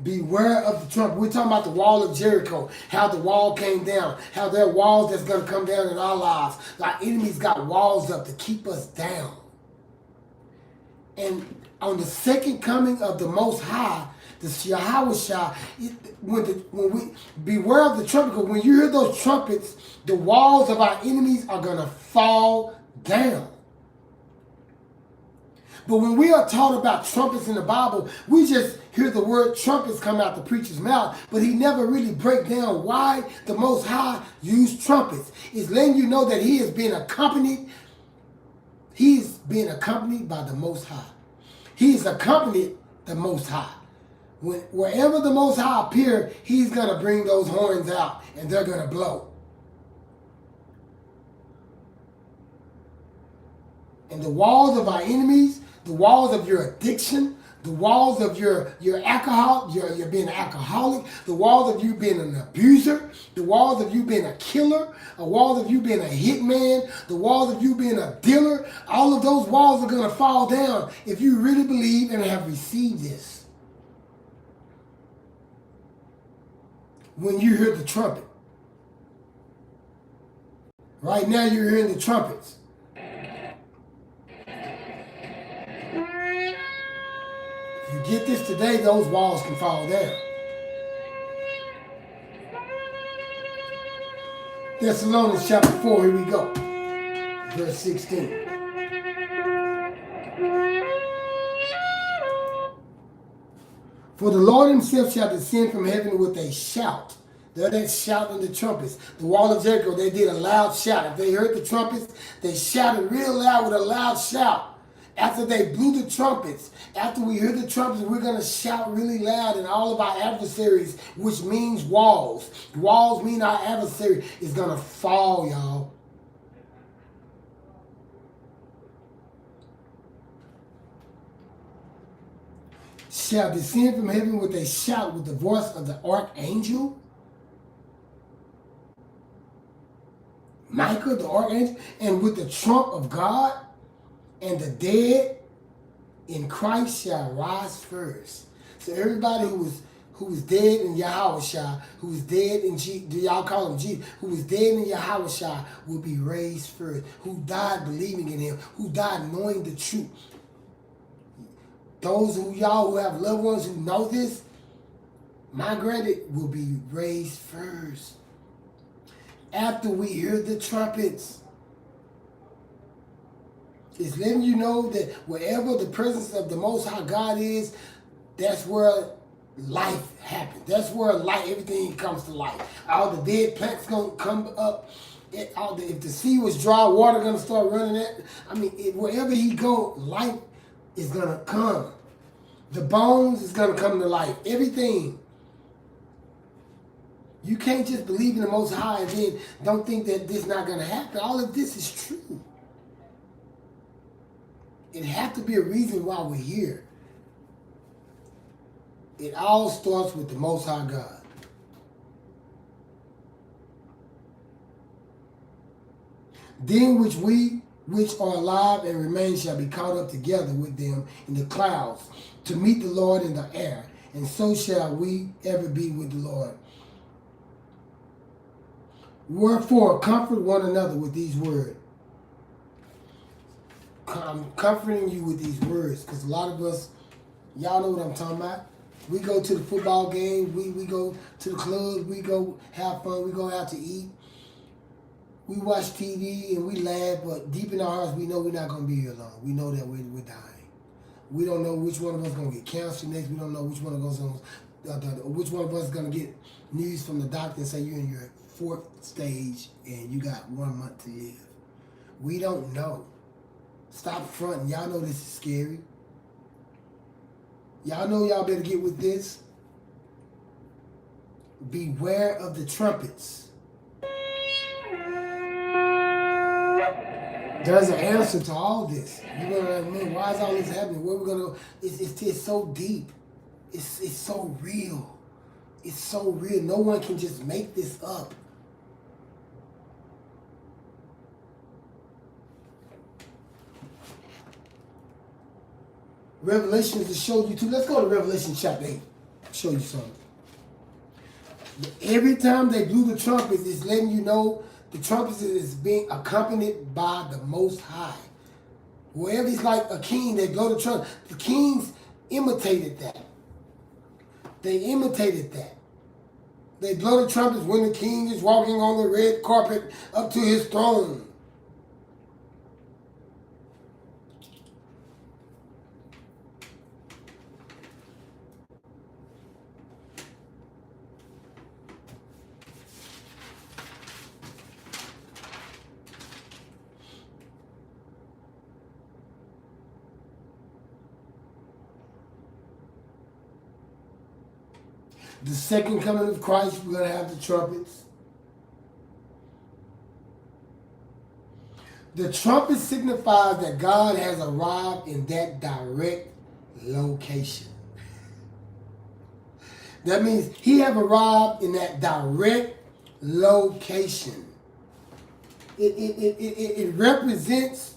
Beware of the trumpet. We're talking about the wall of Jericho, how the wall came down, how there are walls that's going to come down in our lives. Our enemies got walls up to keep us down. And on the second coming of the Most High, the Yahweh, when we beware of the trumpet, because when you hear those trumpets, the walls of our enemies are going to fall down. But when we are taught about trumpets in the Bible, we just hear the word trumpets come out the preacher's mouth, but he never really break down why the Most High used trumpets. It's letting you know that he is being accompanied. He's being accompanied by the Most High. He's accompanied the Most High. Wherever the Most High appear, he's going to bring those horns out and they're going to blow. And the walls of our enemies, the walls of your addiction, the walls of your alcohol, you're being an alcoholic, the walls of you being an abuser, the walls of you being a killer, the walls of you being a hitman, the walls of you being a dealer, all of those walls are going to fall down if you really believe and have received this. when you hear the trumpet. Right now you're hearing the trumpets. If you get this today, those walls can fall down. Thessalonians chapter 4, here we go. Verse 16. For the Lord himself shall descend from heaven with a shout. They're that shouting the trumpets. The wall of Jericho, they did a loud shout. If they heard the trumpets, they shouted real loud with a loud shout. After they blew the trumpets, after we hear the trumpets, we're going to shout really loud, and all of our adversaries, which means walls. Walls mean our adversary is going to fall, y'all. Shall descend from heaven with a shout, with the voice of the archangel. Michael, the archangel, and with the trump of God, and the dead in Christ shall rise first. So everybody who was dead in Yahushua, who was dead in do y'all call him Jesus, who was dead in Yahushua will be raised first. Who died believing in him, who died knowing the truth. Those who y'all who have loved ones who know this, my granted, will be raised first. After we hear the trumpets. It's letting you know that wherever the presence of the Most High God is, that's where life happens. That's where life, everything comes to life. All the dead plants gonna come up. If the sea was dry, water gonna start running. Wherever he go, life is gonna come. The bones is gonna come to life. Everything. You can't just believe in the Most High and then don't think that this is not gonna happen. All of this is true. It has to be a reason why we're here. It all starts with the Most High God. Then which are alive and remain shall be caught up together with them in the clouds to meet the Lord in the air, and so shall we ever be with the Lord. Wherefore, comfort one another with these words. I'm comforting you with these words because a lot of us, y'all know what I'm talking about. We go to the football game, we go to the club, we go have fun, we go out to eat. We watch TV and we laugh, but deep in our hearts, we know we're not going to be here long. We know that we're dying. We don't know which one of us is going to get cancer next. We don't know which one of us is going to get news from the doctor and say you're in your 4th stage and you got 1 month to live. We don't know. Stop fronting. Y'all know this is scary. Y'all know y'all better get with this. Beware of the trumpets. There's an answer to all this. You're gonna like, man, why is all this happening? Where we gonna? It's so deep. It's so real. It's so real. No one can just make this up. Revelations to show you too. Let's go to Revelation chapter 8. Show you something. Every time they blew the trumpets, it's letting you know the trumpets is being accompanied by the Most High. Wherever he's like a king, they blow the trumpet. The kings imitated that. They imitated that. They blow the trumpets when the king is walking on the red carpet up to his throne. The second coming of Christ, we're going to have the trumpets. The trumpet signifies that God has arrived in that direct location. That means he have arrived in that direct location. It represents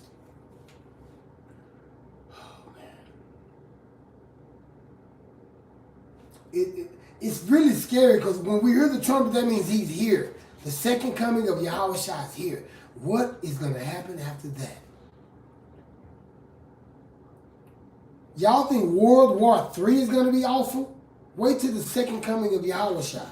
it's really scary because when we hear the trumpet, that means he's here. The second coming of Yahweh Shai is here. What is going to happen after that? Y'all think World War III is going to be awful? Wait till the second coming of Yahweh Shai.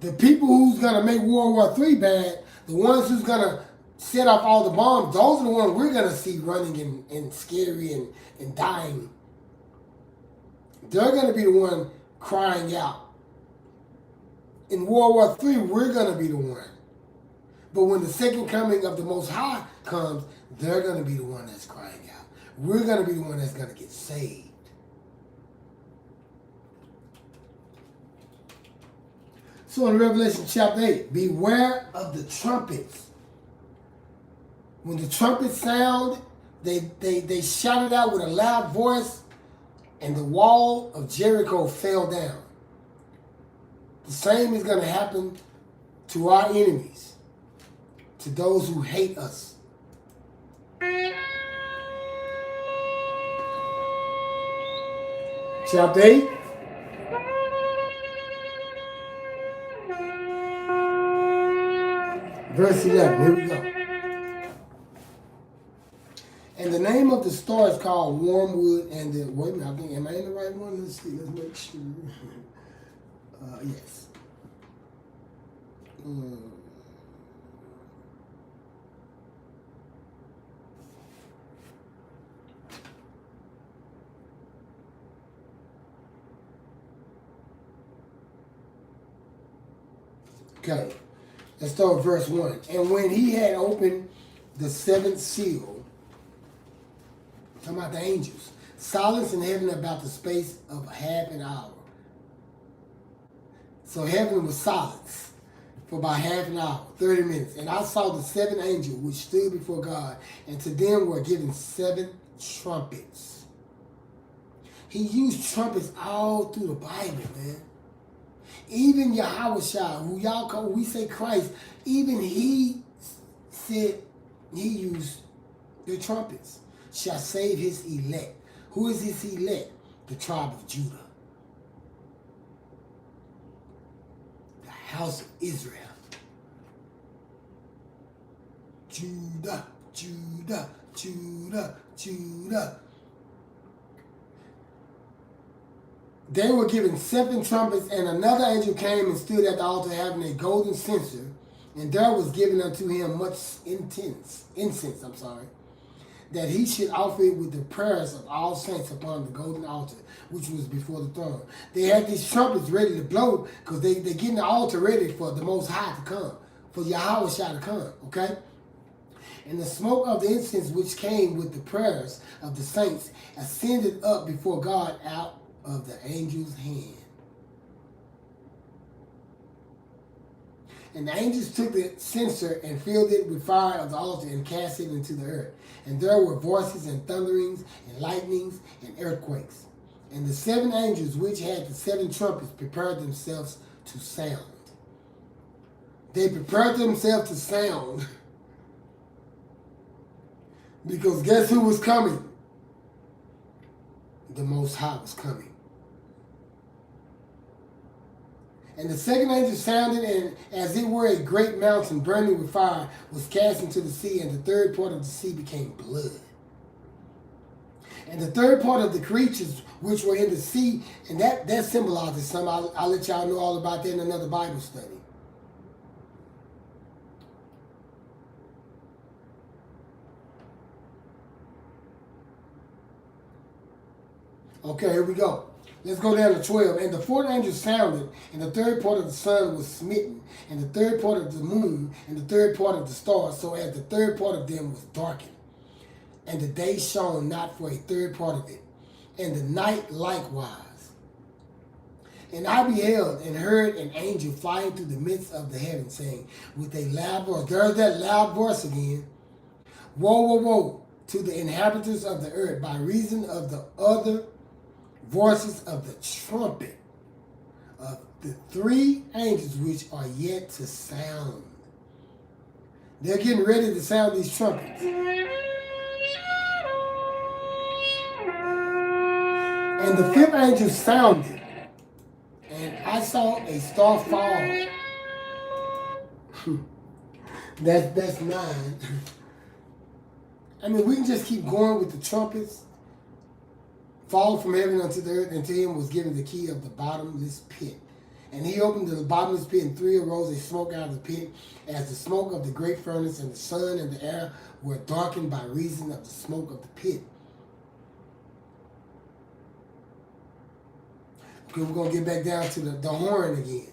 The people who's going to make World War III bad, the ones who's going to set off all the bombs, those are the ones we're going to see running and scary and dying. They're going to be the one crying out. In World War III, we're going to be the one. But when the second coming of the Most High comes, they're going to be the one that's crying out. We're going to be the one that's going to get saved. So in Revelation chapter 8, beware of the trumpets. When the trumpets sound, they shouted out with a loud voice, and the wall of Jericho fell down. The same is going to happen to our enemies, to those who hate us. Chapter 8. Verse 11. Here we go. And the name of the star is called Wormwood, and the, wait a minute, I think, am I in the right one? Let's see, let's make sure. Yes. Okay, let's start with verse 1. And when he had opened the seventh seal, talking about the angels, silence in heaven about the space of half an hour. So heaven was silence for about half an hour, 30 minutes. And I saw the seven angels which stood before God, and to them were given 7 trumpets. He used trumpets all through the Bible, man. Even Yahweh Shai, who y'all call, we say Christ, even he said he used the trumpets. Shall save his elect. Who is his elect? The tribe of Judah. The house of Israel. Judah, Judah, Judah, Judah. They were given 7 trumpets, and another angel came and stood at the altar having a golden censer, and there was given unto him much incense, that he should offer it with the prayers of all saints upon the golden altar, which was before the throne. They had these trumpets ready to blow because they're getting the altar ready for the Most High to come, for Yahweh Shai to come, okay? And the smoke of the incense which came with the prayers of the saints ascended up before God out of the angel's hand. And the angels took the censer and filled it with fire of the altar and cast it into the earth. And there were voices and thunderings and lightnings and earthquakes. And the 7 angels which had the 7 trumpets prepared themselves to sound. They prepared themselves to sound. Because guess who was coming? The Most High was coming. And the second angel sounded, and as it were a great mountain burning with fire was cast into the sea, and the third part of the sea became blood. And the third part of the creatures which were in the sea, and that symbolizes something. I'll let y'all know all about that in another Bible study. Okay, here we go. Let's go down to 12. And the fourth angel sounded, and the third part of the sun was smitten, and the third part of the moon, and the third part of the stars, so as the third part of them was darkened. And the day shone not for a third part of it, and the night likewise. And I beheld and heard an angel flying through the midst of the heaven, saying with a loud voice, there's that loud voice again, woe, woe, woe, to the inhabitants of the earth by reason of the other voices of the trumpet of the 3 angels which are yet to sound. They're getting ready to sound these trumpets. And the fifth angel sounded, and I saw a star fall. That's nine. I mean, we can just keep going with the trumpets. Fall from heaven unto the earth, and to him was given the key of the bottomless pit. And he opened the bottomless pit, and three arose a smoke out of the pit, as the smoke of the great furnace, and the sun and the air were darkened by reason of the smoke of the pit. Okay, we're going to get back down to the horn again.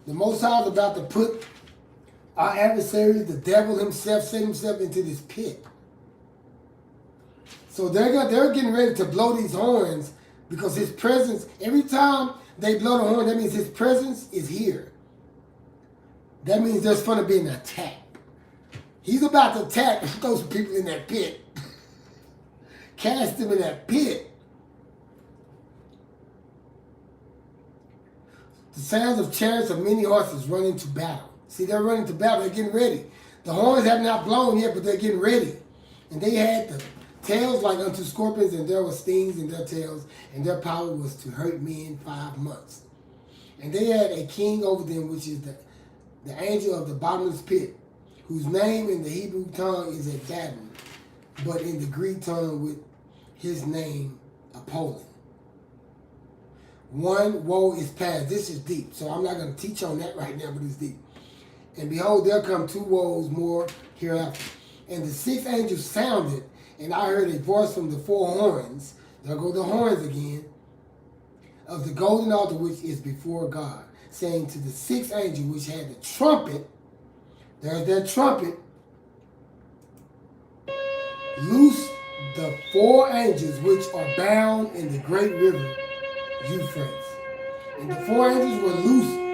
The Most High is about to put our adversary, the devil himself, set himself into this pit. So they're getting ready to blow these horns because his presence, every time they blow the horn, that means his presence is here. That means there's going to be an attack. He's about to attack those people in that pit. Cast them in that pit. The sounds of chariots of many horses running to battle. See, they're running to battle. They're getting ready. The horns have not blown yet, but they're getting ready. And they had the tails like unto scorpions, and there were stings in their tails, and their power was to hurt men 5 months. And they had a king over them, which is the angel of the bottomless pit, whose name in the Hebrew tongue is Abaddon, but in the Greek tongue with his name Apollyon. One woe is past. This is deep, so I'm not going to teach on that right now, but it's deep. And behold, there come 2 woes more hereafter. And the 6th angel sounded, and I heard a voice from the 4 horns. There go the horns again. Of the golden altar which is before God, saying to the 6th angel which had the trumpet, there's that trumpet, loose the 4 angels which are bound in the great river Euphrates. And the 4 angels were loose,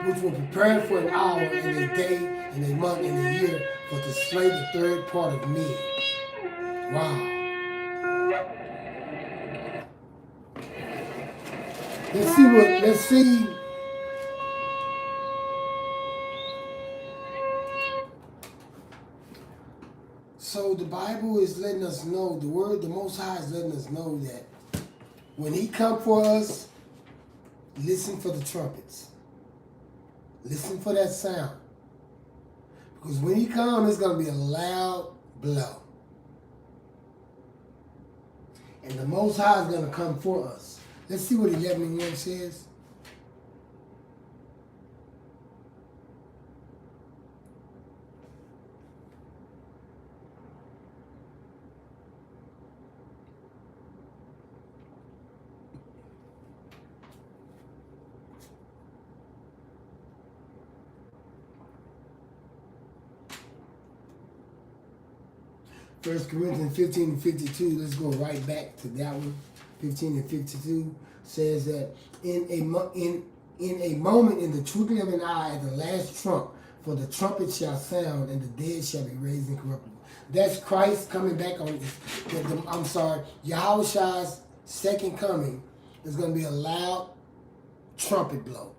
which were prepared for an hour and a day and a month and a year for to slay the 3rd part of men. Wow. Let's see. So the Bible is letting us know, the word, the Most High is letting us know that when he come for us, listen for the trumpets. Listen for that sound. Because when he comes, it's going to be a loud blow. And the Most High is going to come for us. Let's see what 11:1 says. First Corinthians 15 and 52, let's go right back to that one. 15 and 52 says that in a moment, in the twinkling of an eye, at the last trump, for the trumpet shall sound, and the dead shall be raised incorruptible. That's Christ coming back on. Yahushua's second coming is going to be a loud trumpet blow,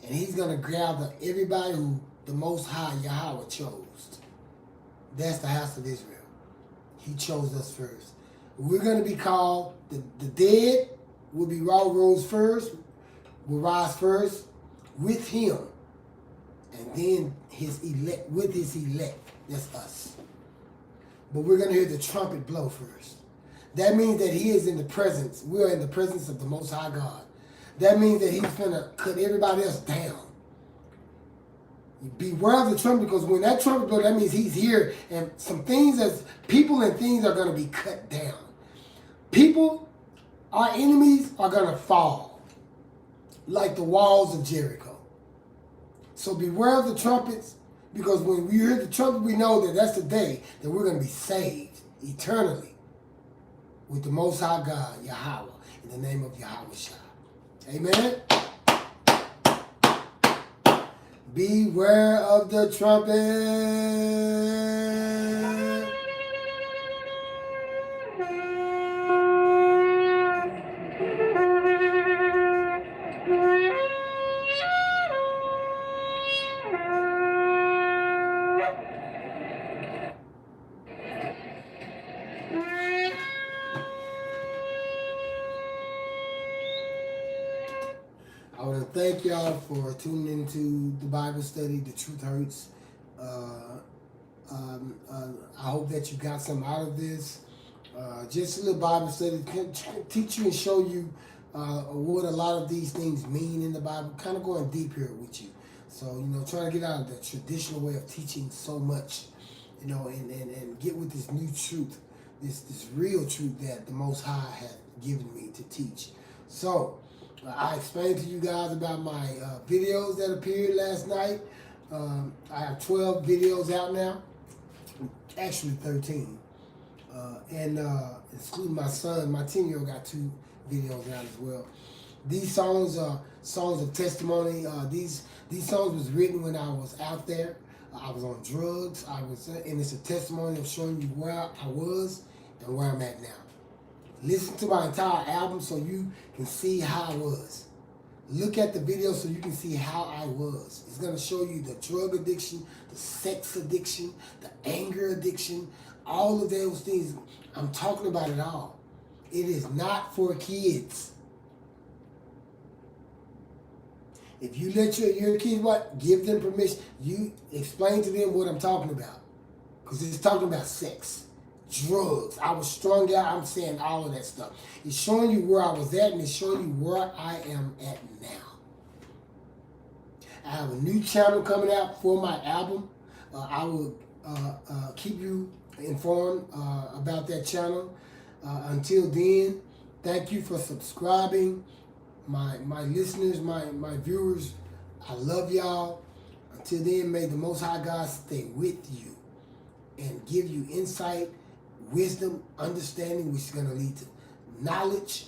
and he's going to gather everybody who the Most High Yahweh chose. That's the house of Israel. He chose us first. We're going to be called, the dead will be rose first, will rise first with him. And then his elect, with his elect, that's us. But we're going to hear the trumpet blow first. That means that he is in the presence, we are in the presence of the Most High God. That means that he's going to cut everybody else down. Beware of the trumpet, because when that trumpet blows, that means he's here, and some things, as people and things are going to be cut down. People, our enemies, are going to fall like the walls of Jericho. So beware of the trumpets, because when we hear the trumpet, we know that that's the day that we're going to be saved eternally with the Most High God, Yahweh, in the name of Yahushua. Amen. Beware of the trumpet. to thank y'all for tuning into the Bible study, The Truth Hurts. I hope that you got some out of this. Just a little Bible study can teach you and show you what a lot of these things mean in the Bible. Kind of going deep here with you. So, trying to get out of the traditional way of teaching so much, and get with this new truth, this real truth that the Most High has given me to teach. So, I explained to you guys about my videos that appeared last night. I have 12 videos out now, actually 13. And excluding my son, my 10-year-old got 2 videos out as well. These songs are songs of testimony. These songs was written when I was out there. I was on drugs. And it's a testimony of showing you where I was and where I'm at now. Listen to my entire album so you can see how I was. Look at the video so you can see how I was. It's going to show you the drug addiction, the sex addiction, the anger addiction, all of those things. I'm talking about it all. It is not for kids. If you let your kids give them permission. You explain to them what I'm talking about. Because it's talking about sex, drugs. I was strung out. I'm saying all of that stuff. It's showing you where I was at, and it's showing you where I am at now. I have a new channel coming out for my album. I will keep you informed about that channel. Until then, thank you for subscribing. My listeners, my viewers, I love y'all. Until then, may the Most High God stay with you and give you insight, wisdom, understanding, which is going to lead to knowledge.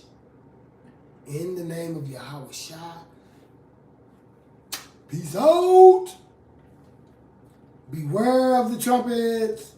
In the name of Yahweh Shai. Peace out. Beware of the trumpets.